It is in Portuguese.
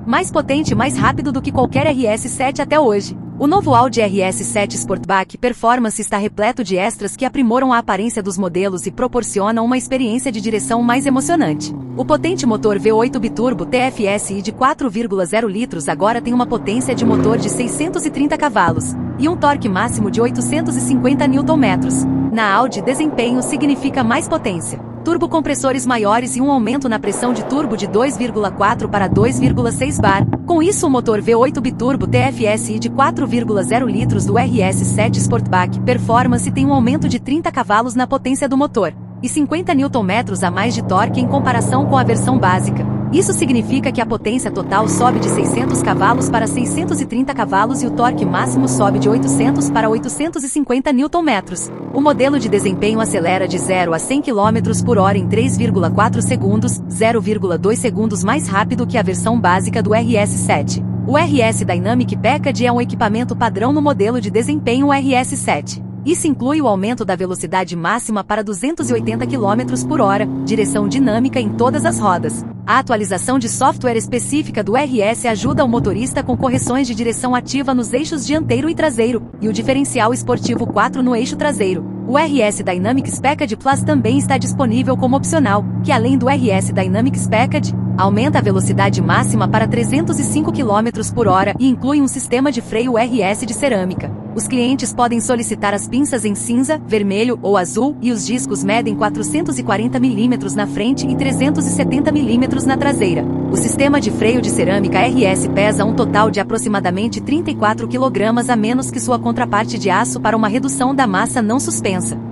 Mais potente e mais rápido do que qualquer RS7 até hoje. O novo Audi RS7 Sportback Performance está repleto de extras que aprimoram a aparência dos modelos e proporcionam uma experiência de direção mais emocionante. O potente motor V8 Biturbo TFSI de 4,0 litros agora tem uma potência de motor de 630 cavalos e um torque máximo de 850 Nm. Na Audi, desempenho significa mais potência, turbocompressores maiores e um aumento na pressão de turbo de 2,4 para 2,6 bar. Com isso, o motor V8 Biturbo TFSI de 4,0 litros do RS7 Sportback Performance tem um aumento de 30 cavalos na potência do motor e 50 Nm a mais de torque em comparação com a versão básica. Isso significa que a potência total sobe de 600 cavalos para 630 cavalos e o torque máximo sobe de 800 para 850 Nm. O modelo de desempenho acelera de 0 a 100 km por hora em 3,4 segundos, 0,2 segundos mais rápido que a versão básica do RS7. O RS Dynamic Package é um equipamento padrão no modelo de desempenho RS7. Isso inclui o aumento da velocidade máxima para 280 km por hora, direção dinâmica em todas as rodas. A atualização de software específica do RS ajuda o motorista com correções de direção ativa nos eixos dianteiro e traseiro, e o diferencial esportivo 4 no eixo traseiro. O RS Dynamics Package Plus também está disponível como opcional, que além do RS Dynamics Package, aumenta a velocidade máxima para 305 km por hora e inclui um sistema de freio RS de cerâmica. Os clientes podem solicitar as pinças em cinza, vermelho ou azul e os discos medem 440 mm na frente e 370 mm na traseira. O sistema de freio de cerâmica RS pesa um total de aproximadamente 34 kg a menos que sua contraparte de aço para uma redução da massa não suspensa.